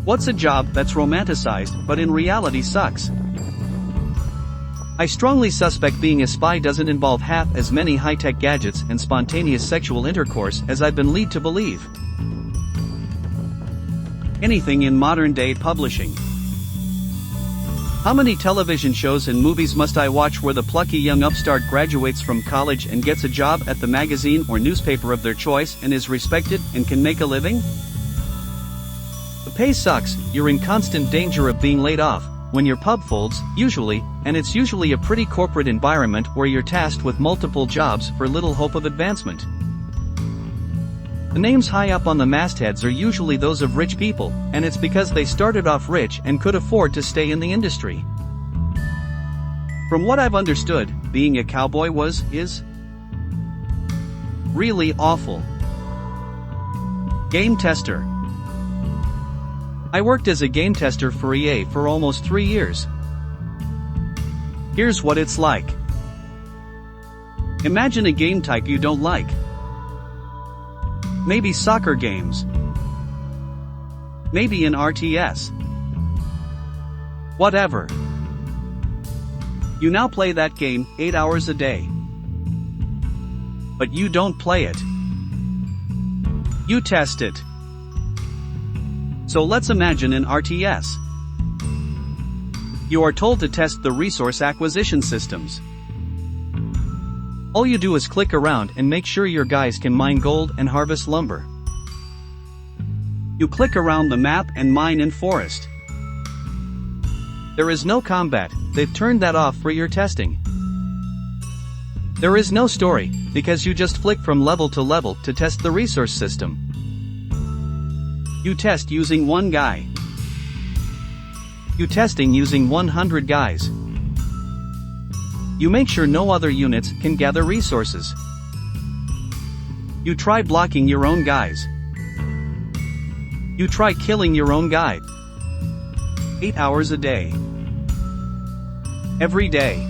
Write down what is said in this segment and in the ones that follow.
What's a job that's romanticized but in reality sucks? I strongly suspect being a spy doesn't involve half as many high-tech gadgets and spontaneous sexual intercourse as I've been led to believe. Anything in modern-day publishing. How many television shows and movies must I watch where the plucky young upstart graduates from college and gets a job at the magazine or newspaper of their choice and is respected and can make a living? The pay sucks, you're in constant danger of being laid off when your pub folds, usually, and it's usually a pretty corporate environment where you're tasked with multiple jobs for little hope of advancement. The names high up on the mastheads are usually those of rich people, and it's because they started off rich and could afford to stay in the industry. From what I've understood, being a cowboy is really awful. Game tester. I worked as a game tester for EA for almost 3 years. Here's what it's like. Imagine a game type you don't like. Maybe soccer games. Maybe an RTS. Whatever. You now play that game 8 hours a day. But you don't play it. You test it. So let's imagine an RTS. You are told to test the resource acquisition systems. All you do is click around and make sure your guys can mine gold and harvest lumber. You click around the map and mine in forest. There is no combat, they've turned that off for your testing. There is no story, because you just flick from level to level to test the resource system. You test using one guy. You testing using 100 guys. You make sure no other units can gather resources. You try blocking your own guys. You try killing your own guy. 8 hours a day. Every day.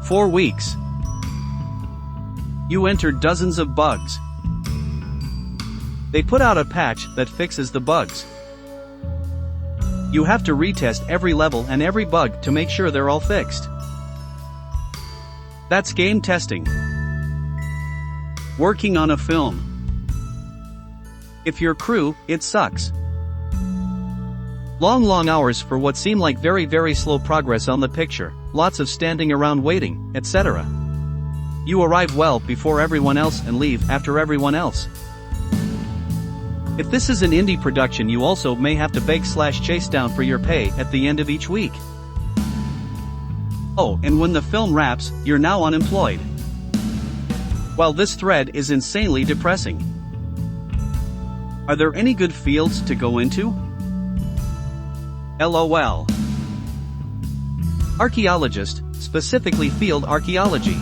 4 weeks. You enter dozens of bugs. They put out a patch that fixes the bugs. You have to retest every level and every bug to make sure they're all fixed. That's game testing. Working on a film. If you're crew, it sucks. Long hours for what seem like very slow progress on the picture, lots of standing around waiting, etc. You arrive well before everyone else and leave after everyone else. If this is an indie production, you also may have to beg/chase down for your pay at the end of each week. Oh, and when the film wraps, you're now unemployed. Well, this thread is insanely depressing. Are there any good fields to go into? LOL. Archaeologist, specifically field archaeology.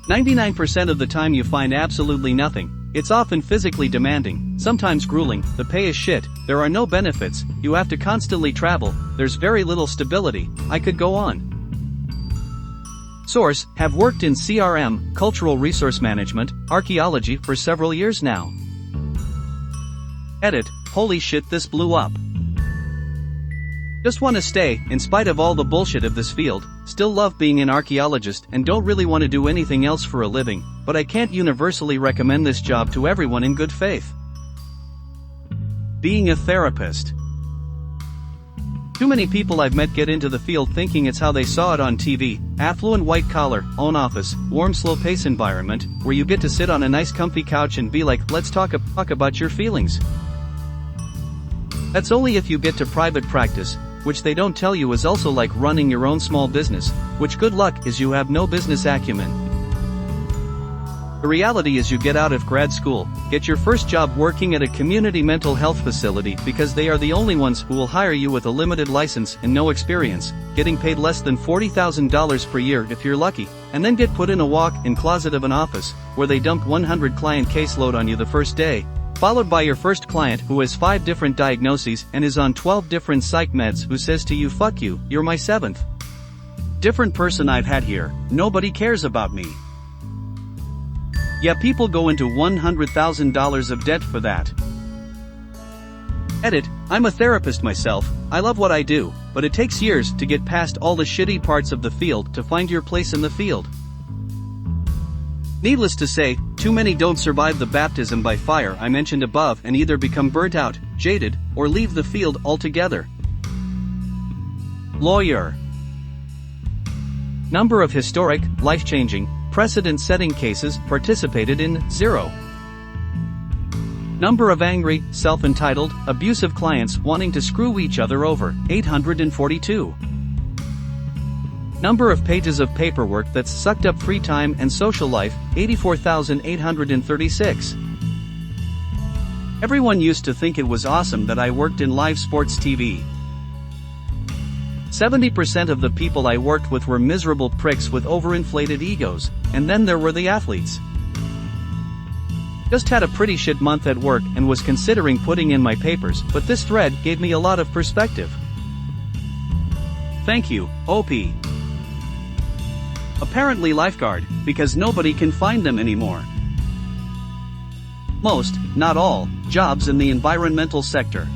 99% of the time you find absolutely nothing. It's often physically demanding, sometimes grueling, the pay is shit, there are no benefits, you have to constantly travel, there's very little stability, I could go on. Source, have worked in CRM, cultural resource management, archaeology for several years now. Edit, holy shit, this blew up. Just want to stay, in spite of all the bullshit of this field, still love being an archaeologist and don't really want to do anything else for a living, but I can't universally recommend this job to everyone in good faith. Being a therapist. Too many people I've met get into the field thinking it's how they saw it on TV, affluent white collar, own office, warm slow pace environment, where you get to sit on a nice comfy couch and be like, let's talk about your feelings. That's only if you get to private practice, which they don't tell you is also like running your own small business, which good luck is you have no business acumen. The reality is you get out of grad school, get your first job working at a community mental health facility because they are the only ones who will hire you with a limited license and no experience, getting paid less than $40,000 per year if you're lucky, and then get put in a walk-in closet of an office, where they dump 100 client caseload on you the first day, followed by your first client who has 5 different diagnoses and is on 12 different psych meds who says to you, fuck you, you're my 7th different person I've had here, nobody cares about me. Yeah, people go into $100,000 of debt for that. Edit, I'm a therapist myself, I love what I do, but it takes years to get past all the shitty parts of the field to find your place in the field. Needless to say, too many don't survive the baptism by fire I mentioned above and either become burnt out, jaded, or leave the field altogether. Lawyer. Number of historic, life-changing, precedent-setting cases participated in, 0. Number of angry, self-entitled, abusive clients wanting to screw each other over, 842. Number of pages of paperwork that's sucked up free time and social life, 84,836. Everyone used to think it was awesome that I worked in live sports TV. 70% of the people I worked with were miserable pricks with overinflated egos, and then there were the athletes. Just had a pretty shit month at work and was considering putting in my papers, but this thread gave me a lot of perspective. Thank you, OP. Apparently lifeguard, because nobody can find them anymore. Most, not all, jobs in the environmental sector.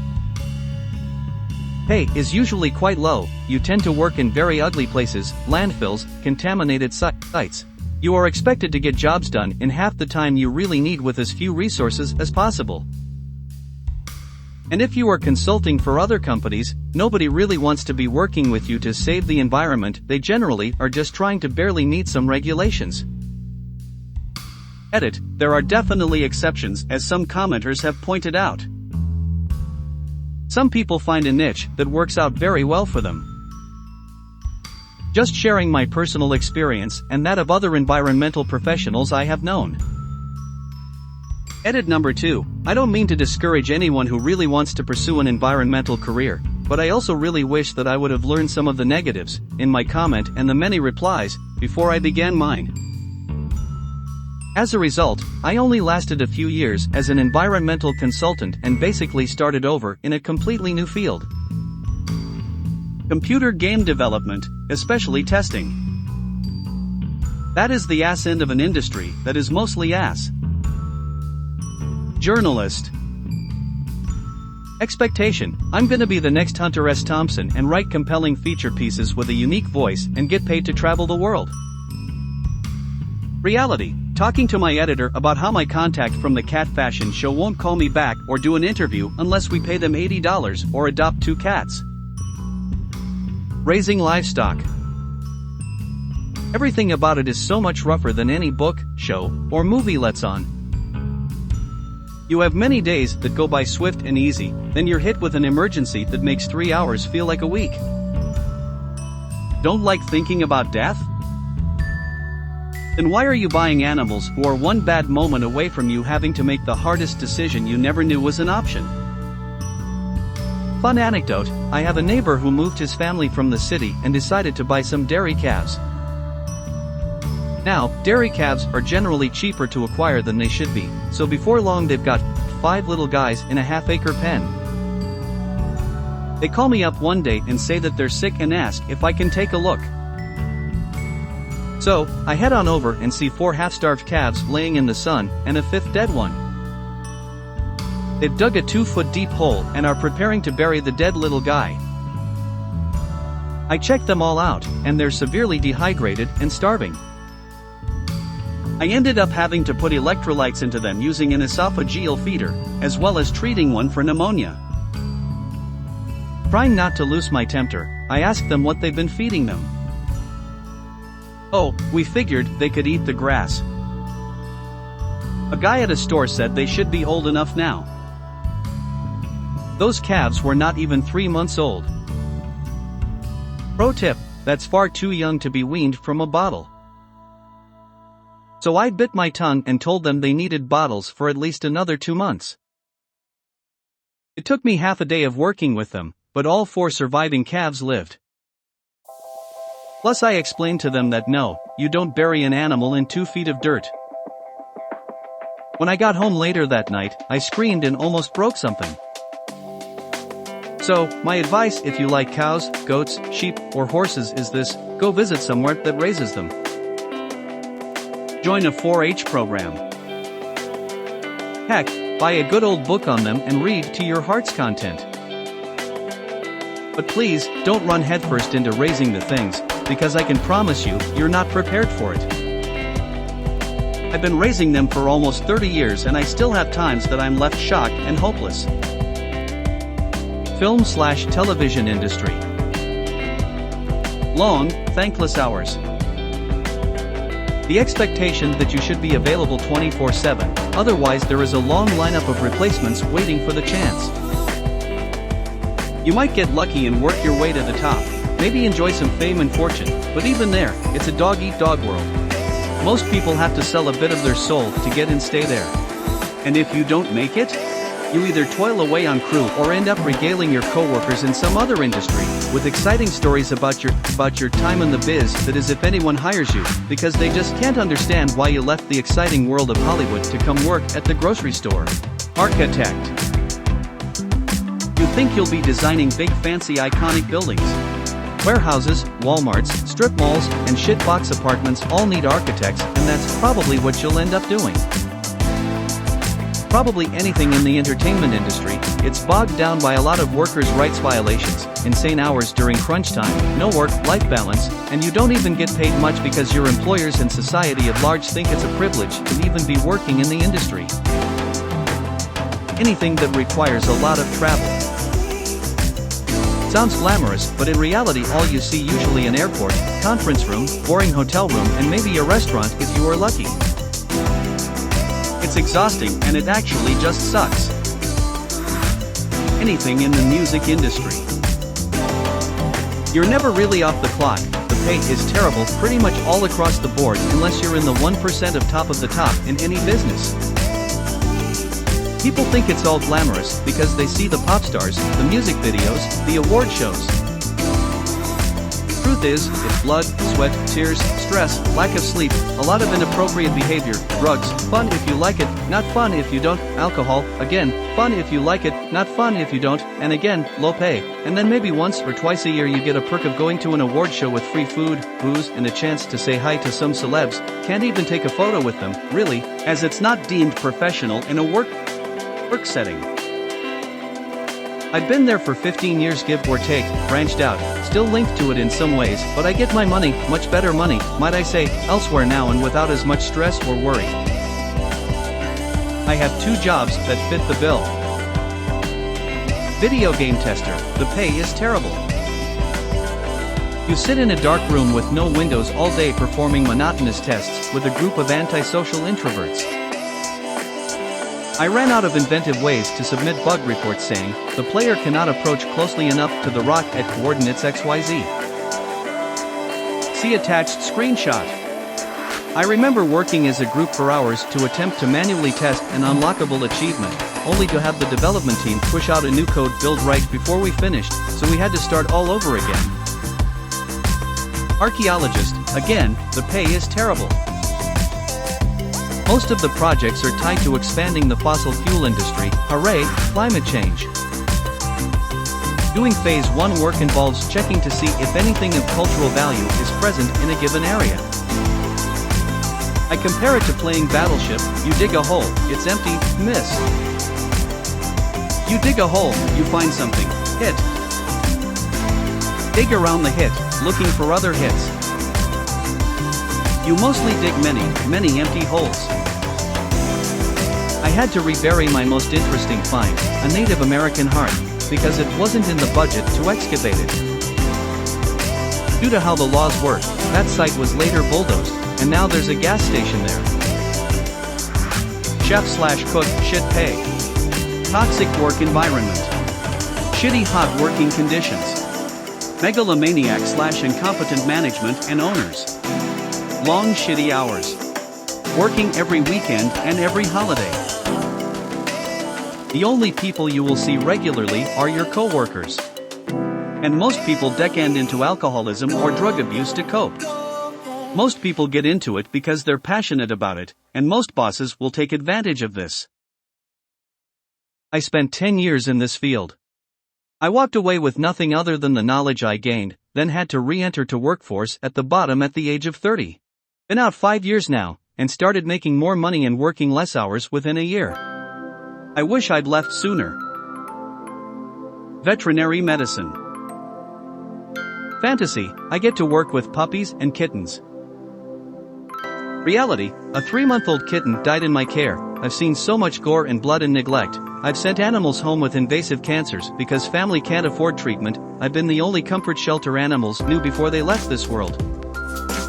Pay is usually quite low, you tend to work in very ugly places, landfills, contaminated sites. You are expected to get jobs done in half the time you really need with as few resources as possible. And if you are consulting for other companies, nobody really wants to be working with you to save the environment, they generally are just trying to barely meet some regulations. Edit, there are definitely exceptions as some commenters have pointed out. Some people find a niche that works out very well for them. Just sharing my personal experience and that of other environmental professionals I have known. Edit number 2, I don't mean to discourage anyone who really wants to pursue an environmental career, but I also really wish that I would have learned some of the negatives, in my comment and the many replies, before I began mine. As a result, I only lasted a few years as an environmental consultant and basically started over in a completely new field. Computer game development, especially testing. That is the ass end of an industry that is mostly ass. Journalist. Expectation, I'm gonna be the next Hunter S. Thompson and write compelling feature pieces with a unique voice and get paid to travel the world. Reality, talking to my editor about how my contact from the cat fashion show won't call me back or do an interview unless we pay them $80 or adopt 2 cats. Raising livestock. Everything about it is so much rougher than any book, show, or movie lets on. You have many days that go by swift and easy, then you're hit with an emergency that makes 3 hours feel like a week. Don't like thinking about death? Then why are you buying animals who are one bad moment away from you having to make the hardest decision you never knew was an option? Fun anecdote, I have a neighbor who moved his family from the city and decided to buy some dairy calves. Now, dairy calves are generally cheaper to acquire than they should be, so before long they've got 5 little guys in a half-acre pen. They call me up one day and say that they're sick and ask if I can take a look. So, I head on over and see 4 half-starved calves laying in the sun and a 5th dead one. They've dug a 2-foot deep hole and are preparing to bury the dead little guy. I check them all out, and they're severely dehydrated and starving. I ended up having to put electrolytes into them using an esophageal feeder, as well as treating one for pneumonia. Trying not to lose my temper, I asked them what they've been feeding them. Oh, we figured they could eat the grass. A guy at a store said they should be old enough now. Those calves were not even 3 months old. Pro tip, that's far too young to be weaned from a bottle. So I bit my tongue and told them they needed bottles for at least another 2 months. It took me half a day of working with them, but all 4 surviving calves lived. Plus I explained to them that no, you don't bury an animal in 2 feet of dirt. When I got home later that night, I screamed and almost broke something. So, my advice if you like cows, goats, sheep, or horses is this: go visit somewhere that raises them. Join a 4-H program. Heck, buy a good old book on them and read to your heart's content. But please, don't run headfirst into raising the things, because I can promise you, you're not prepared for it. I've been raising them for almost 30 years and I still have times that I'm left shocked and hopeless. Film/television industry. Long, thankless hours. The expectation that you should be available 24/7, otherwise there is a long lineup of replacements waiting for the chance. You might get lucky and work your way to the top, maybe enjoy some fame and fortune, but even there, it's a dog-eat-dog world. Most people have to sell a bit of their soul to get and stay there. And if you don't make it, you either toil away on crew or end up regaling your coworkers in some other industry with exciting stories about your time in the biz that is if anyone hires you, because they just can't understand why you left the exciting world of Hollywood to come work at the grocery store. Architect. You think you'll be designing big fancy iconic buildings. Warehouses, Walmarts, strip malls, and shitbox apartments all need architects, and that's probably what you'll end up doing. Probably anything in the entertainment industry, it's bogged down by a lot of workers' rights violations, insane hours during crunch time, no work-life balance, and you don't even get paid much because your employers and society at large think it's a privilege to even be working in the industry. Anything that requires a lot of travel. Sounds glamorous, but in reality all you see usually an airport, conference room, boring hotel room, and maybe a restaurant if you are lucky. It's exhausting and it actually just sucks. Anything in the music industry. You're never really off the clock, the pay is terrible pretty much all across the board unless you're in the 1% of the top in any business. People think it's all glamorous because they see the pop stars, the music videos, the award shows. Truth is, it's blood, sweat, tears, stress, lack of sleep, a lot of inappropriate behavior, drugs, fun if you like it, not fun if you don't, alcohol, again, fun if you like it, not fun if you don't, and again, low pay, and then maybe once or twice a year you get a perk of going to an award show with free food, booze, and a chance to say hi to some celebs, can't even take a photo with them, really, as it's not deemed professional in a work setting. I've been there for 15 years give or take, branched out, still linked to it in some ways, but I get my money, much better money, might I say, elsewhere now and without as much stress or worry. I have 2 jobs that fit the bill. Video game tester, the pay is terrible. You sit in a dark room with no windows all day performing monotonous tests with a group of antisocial introverts. I ran out of inventive ways to submit bug reports saying, the player cannot approach closely enough to the rock at coordinates XYZ. See attached screenshot. I remember working as a group for hours to attempt to manually test an unlockable achievement, only to have the development team push out a new code build right before we finished, so we had to start all over again. Archaeologist, again, the pay is terrible. Most of the projects are tied to expanding the fossil fuel industry, hooray, climate change. Doing phase 1 work involves checking to see if anything of cultural value is present in a given area. I compare it to playing Battleship, you dig a hole, it's empty, miss. You dig a hole, you find something, hit. Dig around the hit, looking for other hits. You mostly dig many empty holes. I had to rebury my most interesting find, a Native American heart, because it wasn't in the budget to excavate it. Due to how the laws work, that site was later bulldozed, and now there's a gas station there. Chef/cook, shit pay. Toxic work environment. Shitty hot working conditions. Megalomaniac/incompetent management and owners. Long shitty hours. Working every weekend and every holiday. The only people you will see regularly are your coworkers. And most people deck end into alcoholism or drug abuse to cope. Most people get into it because they're passionate about it, and most bosses will take advantage of this. I spent 10 years in this field. I walked away with nothing other than the knowledge I gained, then had to re-enter to workforce at the bottom at the age of 30. Been out 5 years now, and started making more money and working less hours within a year. I wish I'd left sooner. Veterinary medicine. Fantasy, I get to work with puppies and kittens. Reality, a 3-month-old kitten died in my care. I've seen so much gore and blood and neglect. I've sent animals home with invasive cancers because family can't afford treatment. I've been the only comfort shelter animals knew before they left this world.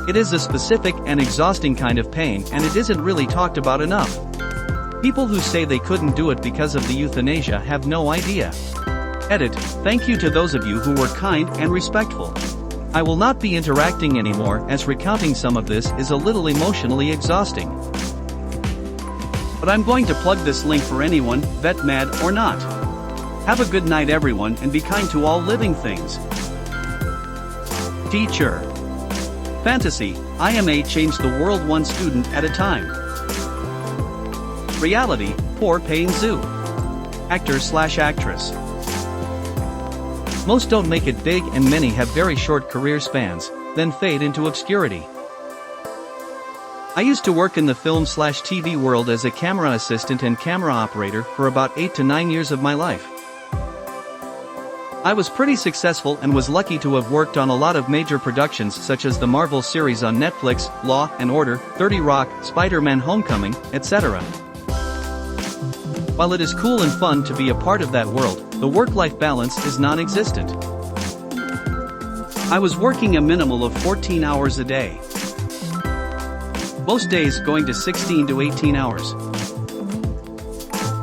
It is a specific and exhausting kind of pain, and it isn't really talked about enough. People who say they couldn't do it because of the euthanasia have no idea. Edit, thank you to those of you who were kind and respectful. I will not be interacting anymore, as recounting some of this is a little emotionally exhausting. But I'm going to plug this link for anyone, vet mad or not. Have a good night everyone, and be kind to all living things. Teacher. Fantasy, IMA changed the world one student at a time. Reality, poor paying zoo. Actor/actress. Most don't make it big and many have very short career spans, then fade into obscurity. I used to work in the film/TV world as a camera assistant and camera operator for about 8 to 9 years of my life. I was pretty successful and was lucky to have worked on a lot of major productions such as the Marvel series on Netflix, Law & Order, 30 Rock, Spider-Man Homecoming, etc. While it is cool and fun to be a part of that world, the work-life balance is non-existent. I was working a minimal of 14 hours a day. Most days going to 16 to 18 hours.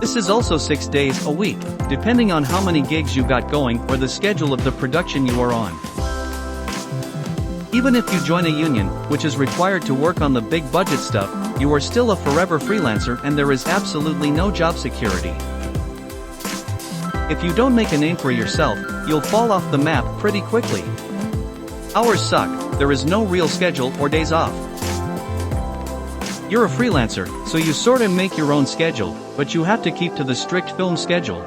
This is also 6 days a week, depending on how many gigs you got going or the schedule of the production you are on. Even if you join a union, which is required to work on the big budget stuff, you are still a forever freelancer and there is absolutely no job security. If you don't make a name for yourself, you'll fall off the map pretty quickly. Hours suck, there is no real schedule or days off. You're a freelancer, so you sorta make your own schedule, but you have to keep to the strict film schedule.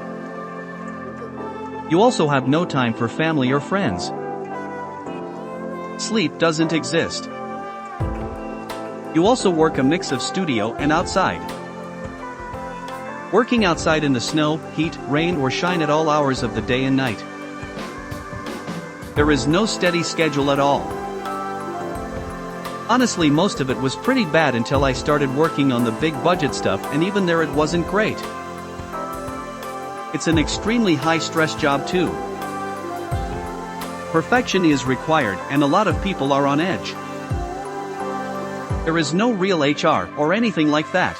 You also have no time for family or friends. Sleep doesn't exist. You also work a mix of studio and outside. Working outside in the snow, heat, rain or shine at all hours of the day and night. There is no steady schedule at all. Honestly, most of it was pretty bad until I started working on the big budget stuff, and even there it wasn't great. It's an extremely high-stress job too. Perfection is required and a lot of people are on edge. There is no real HR or anything like that.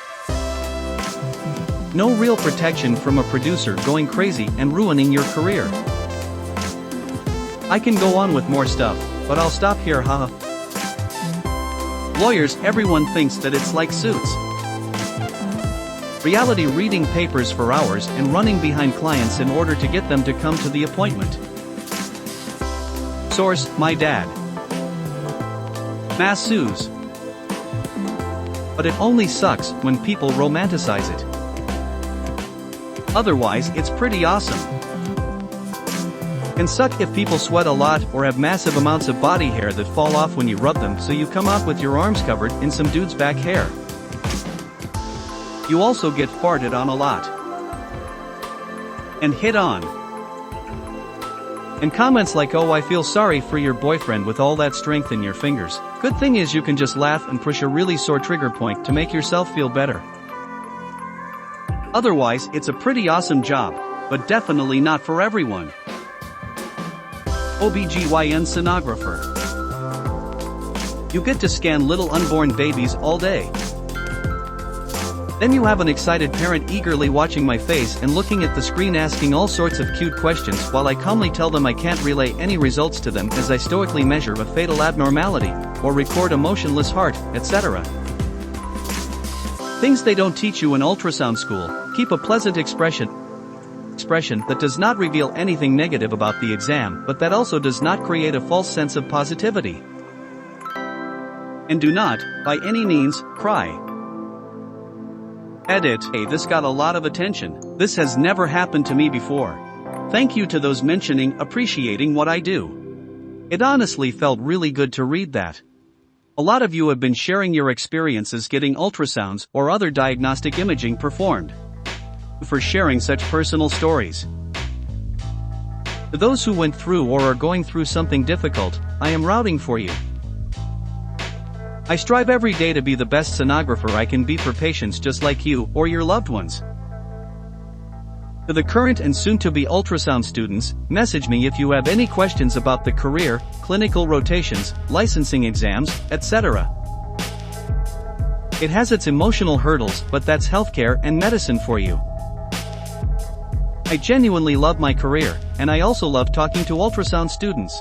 No real protection from a producer going crazy and ruining your career. I can go on with more stuff, but I'll stop here, haha. Lawyers, everyone thinks that it's like Suits. Reality, reading papers for hours and running behind clients in order to get them to come to the appointment. Source, my dad. Mass sues. But it only sucks when people romanticize it. Otherwise, it's pretty awesome. Can suck if people sweat a lot or have massive amounts of body hair that fall off when you rub them, so you come out with your arms covered in some dude's back hair. You also get farted on a lot. And hit on. And comments like, oh, I feel sorry for your boyfriend with all that strength in your fingers. Good thing is you can just laugh and push a really sore trigger point to make yourself feel better. Otherwise, it's a pretty awesome job, but definitely not for everyone. OBGYN sonographer. You get to scan little unborn babies all day. Then you have an excited parent eagerly watching my face and looking at the screen asking all sorts of cute questions while I calmly tell them I can't relay any results to them as I stoically measure a fatal abnormality, or record a motionless heart, etc. Things they don't teach you in ultrasound school. Keep a pleasant expression that does not reveal anything negative about the exam, but that also does not create a false sense of positivity. And do not, by any means, cry. Edit. Hey, this got a lot of attention. This has never happened to me before. Thank you to those appreciating what I do. It honestly felt really good to read that. A lot of you have been sharing your experiences getting ultrasounds or other diagnostic imaging performed. for sharing such personal stories. To those who went through or are going through something difficult, I am rooting for you. I strive every day to be the best sonographer I can be for patients just like you or your loved ones. To the current and soon-to-be ultrasound students, message me if you have any questions about the career, clinical rotations, licensing exams, etc. It has its emotional hurdles, but that's healthcare and medicine for you. I genuinely love my career, and I also love talking to ultrasound students.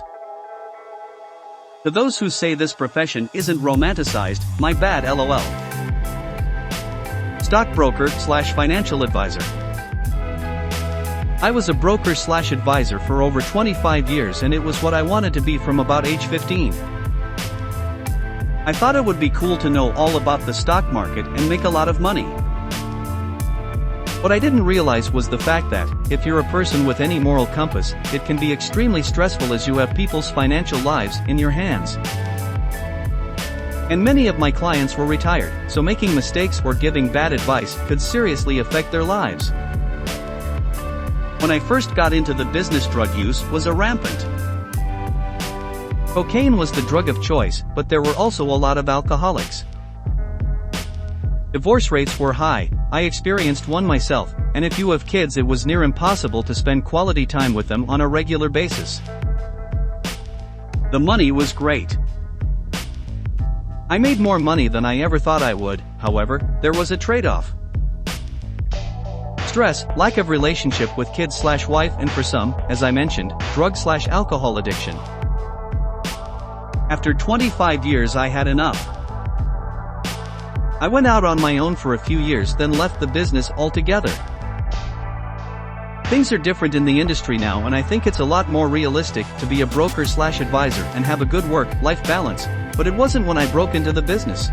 To those who say this profession isn't romanticized, my bad LOL. Stockbroker/financial advisor. I was a broker/advisor for over 25 years, and it was what I wanted to be from about age 15. I thought it would be cool to know all about the stock market and make a lot of money. What I didn't realize was the fact that, if you're a person with any moral compass, it can be extremely stressful as you have people's financial lives in your hands. And many of my clients were retired, so making mistakes or giving bad advice could seriously affect their lives. When I first got into the business, drug use was rampant. Cocaine was the drug of choice, but there were also a lot of alcoholics. Divorce rates were high. I experienced one myself, and if you have kids, it was near impossible to spend quality time with them on a regular basis. The money was great. I made more money than I ever thought I would. However, there was a trade-off. Stress, lack of relationship with kids/wife, and for some, as I mentioned, drug/alcohol addiction. After 25 years I had enough. I went out on my own for a few years, then left the business altogether. Things are different in the industry now, and I think it's a lot more realistic to be a broker/advisor and have a good work-life balance, but it wasn't when I broke into the business.